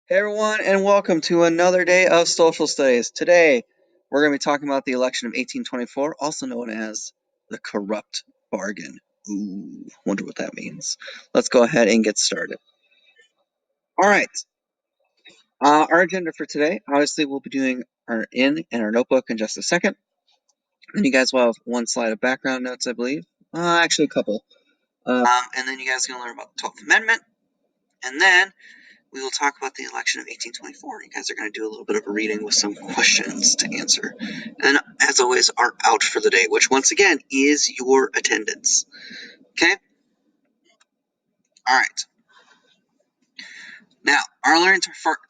Hey everyone, and welcome to another day of social studies. Today, we're going to be talking about the election of 1824, also known as the corrupt bargain. Ooh, wonder what that means. Let's go ahead and get started. All right, our agenda for today, obviously, we'll be doing our in and our notebook in just a second. And you guys will have one slide of background notes, I believe. Actually, a couple. And then you guys are going to learn about the 12th Amendment. And then we will talk about the election of 1824. You guys are going to do a little bit of a reading with some questions to answer. And as always, our out for the day, which once again is your attendance. Okay? All right. Now, our learning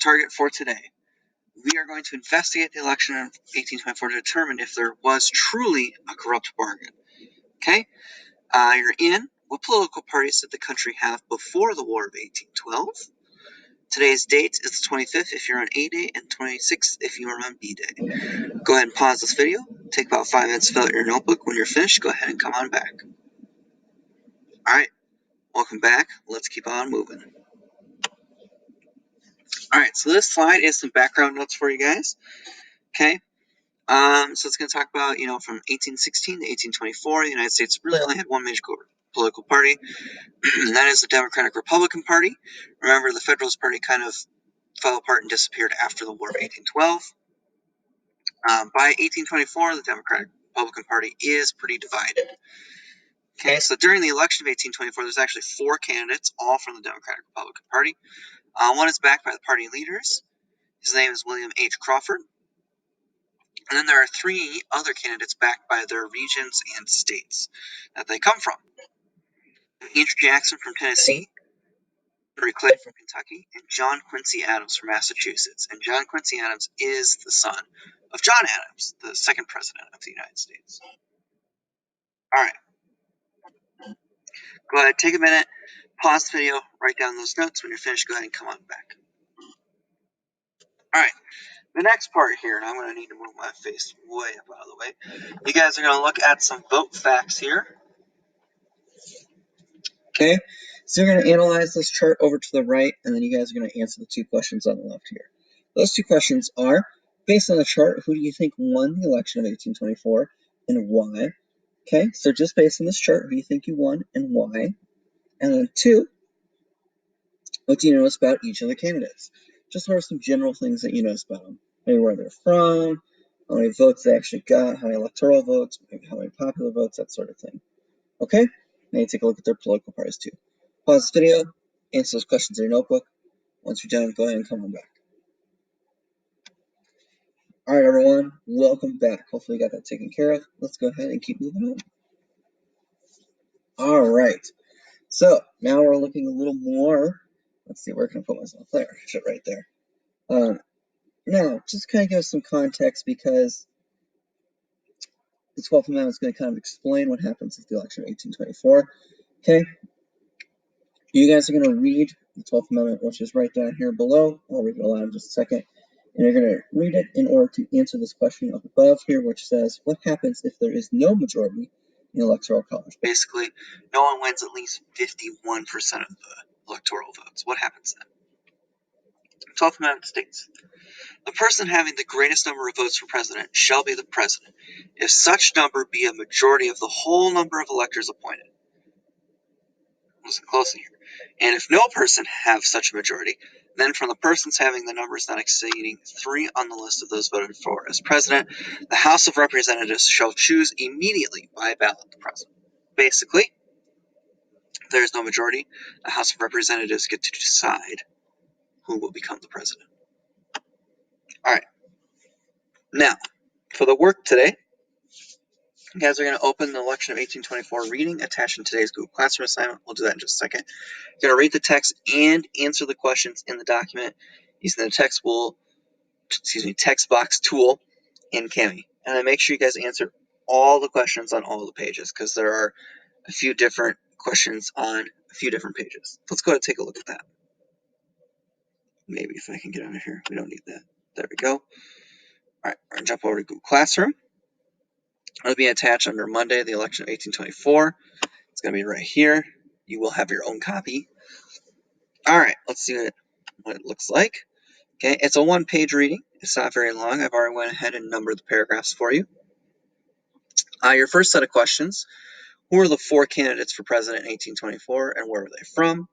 target for today. We are going to investigate the election of 1824 to determine if there was truly a corrupt bargain. Okay? You're in. What political parties did the country have before the War of 1812? Today's date is the 25th if you're on A Day and 26th if you're on B Day. Go ahead and pause this video. Take about 5 minutes to fill out your notebook. When you're finished, go ahead and come on back. Alright, welcome back. Let's keep on moving. Alright, so this slide is some background notes for you guys. Okay, so it's going to talk about, from 1816 to 1824, the United States really only had one major political party, and that is the Democratic Republican Party. Remember, the Federalist Party kind of fell apart and disappeared after the War of 1812. By 1824, the Democratic Republican Party is pretty divided. Okay, so during the election of 1824, there's actually 4 candidates, all from the Democratic Republican Party. One is backed by the party leaders. His name is William H. Crawford. And then there are 3 other candidates backed by their regions and states that they come from. Andrew Jackson from Tennessee, Henry Clay from Kentucky, and John Quincy Adams from Massachusetts. And John Quincy Adams is the son of John Adams, the second president of the United States. All right. Go ahead, take a minute, pause the video, write down those notes. When you're finished, go ahead and come on back. All right, the next part here, and I'm going to need to move my face way up out of the way. You guys are going to look at some vote facts here. Okay, so you're going to analyze this chart over to the right, and then you guys are going to answer the 2 questions on the left here. Those 2 questions are, based on the chart, who do you think won the election of 1824 and why? Okay, so just based on this chart, who do you think you won and why? And then 2, what do you notice about each of the candidates? Just what are some general things that you notice about them? Maybe where they're from, how many votes they actually got, how many electoral votes, maybe how many popular votes, that sort of thing. Okay? Now you take a look at their political parties too. Pause this video, answer those questions in your notebook. Once you're done, go ahead and come on back. Alright everyone, welcome back. Hopefully you got that taken care of. Let's go ahead and keep moving on. Alright, so now we're looking a little more. Let's see, where can I put myself? There, shit right there. Now, just kind of give some context because the 12th Amendment is going to kind of explain what happens with the election of 1824. Okay, you guys are going to read the 12th Amendment, which is right down here below. I'll read it aloud in just a second. And you're going to read it in order to answer this question up above here, which says, what happens if there is no majority in the Electoral College? Basically, no one wins at least 51% of the electoral votes. What happens then? The 12th Amendment states, the person having the greatest number of votes for president shall be the president, if such number be a majority of the whole number of electors appointed. Listen closely here. And if no person have such a majority, then from the persons having the numbers not exceeding 3 on the list of those voted for as president, the House of Representatives shall choose immediately by ballot the president. Basically, if there is no majority, the House of Representatives get to decide who will become the president. All right. Now, for the work today, you guys are going to open the election of 1824 reading attached in today's Google Classroom assignment. We'll do that in just a second. You're going to read the text and answer the questions in the document using the text box tool in Kami. And then make sure you guys answer all the questions on all the pages because there are a few different questions on a few different pages. Let's go ahead and take a look at that. Maybe if I can get out of here. We don't need that. There we go. All right, we're going to jump over to Google Classroom. It'll be attached under Monday, the election of 1824. It's going to be right here. You will have your own copy. All right, let's see what it looks like. Okay, it's a one-page reading. It's not very long. I've already went ahead and numbered the paragraphs for you. Your first set of questions: who were the 4 candidates for president in 1824 and where were they from?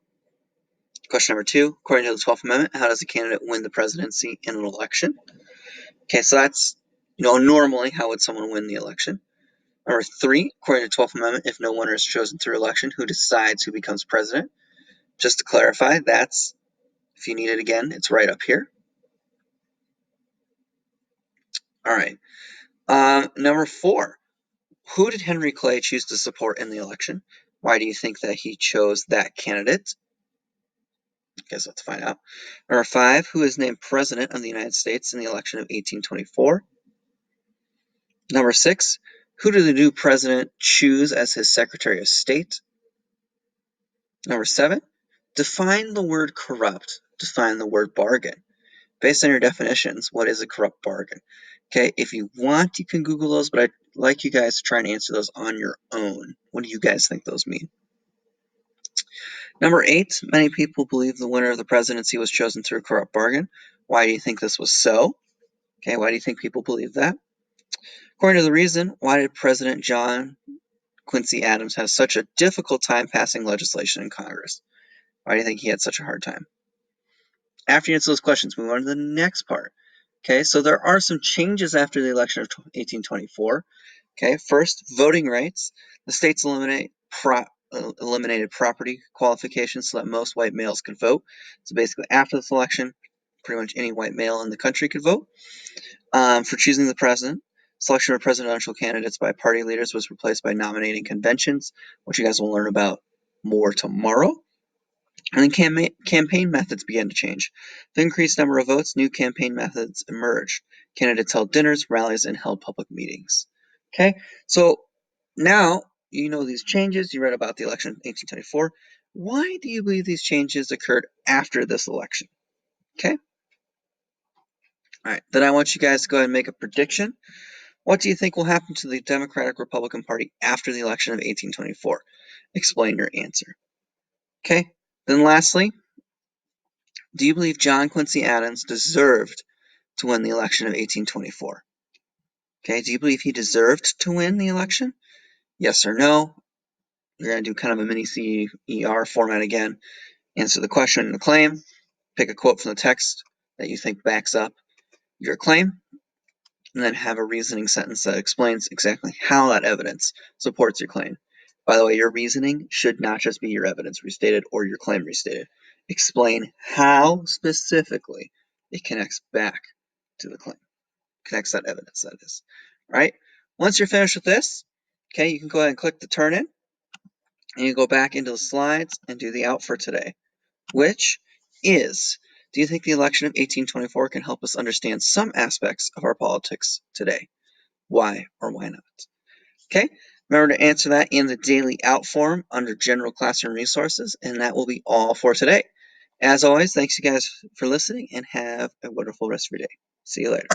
Question number 2, according to the 12th Amendment, how does a candidate win the presidency in an election? Okay, so that's, normally how would someone win the election? Number 3, according to the 12th Amendment, if no winner is chosen through election, who decides who becomes president? Just to clarify, that's, if you need it again, it's right up here. All right. Number 4, who did Henry Clay choose to support in the election? Why do you think that he chose that candidate? Guess let's find out. Number 5, who is named President of the United States in the election of 1824? Number 6, who did the new president choose as his Secretary of State? Number 7, define the word corrupt. Define the word bargain. Based on your definitions, what is a corrupt bargain? Okay, if you want, you can Google those, but I'd like you guys to try and answer those on your own. What do you guys think those mean? Number 8, many people believe the winner of the presidency was chosen through a corrupt bargain. Why do you think this was so? Okay, why do you think people believe that? According to the reason, why did President John Quincy Adams have such a difficult time passing legislation in Congress? Why do you think he had such a hard time? After you answer those questions, move on to the next part. Okay, so there are some changes after the election of 1824. Okay, first, voting rights. The states eliminated property qualifications so that most white males could vote. So basically, after this election, pretty much any white male in the country could vote. For choosing the president, selection of presidential candidates by party leaders was replaced by nominating conventions, which you guys will learn about more tomorrow. And then campaign methods began to change. The increased number of votes, new campaign methods emerged. Candidates held dinners, rallies, and held public meetings. Okay, so now you know these changes. You read about the election of 1824. Why do you believe these changes occurred after this election? Okay. All right, then I want you guys to go ahead and make a prediction. What do you think will happen to the Democratic Republican Party after the election of 1824? Explain your answer. Okay, then lastly, do you believe John Quincy Adams deserved to win the election of 1824? Okay, do you believe he deserved to win the election? Yes or no? We're going to do kind of a mini CER format again. Answer the question and the claim. Pick a quote from the text that you think backs up your claim, and then have a reasoning sentence that explains exactly how that evidence supports your claim. By the way, your reasoning should not just be your evidence restated or your claim restated. Explain how specifically it connects back to the claim, connects that evidence, that is. All right? Once you're finished with this, okay, you can go ahead and click the turn in, and you go back into the slides and do the out for today, which is, do you think the election of 1824 can help us understand some aspects of our politics today? Why or why not? Okay, remember to answer that in the daily out form under general classroom resources, and that will be all for today. As always, thanks you guys for listening and have a wonderful rest of your day. See you later.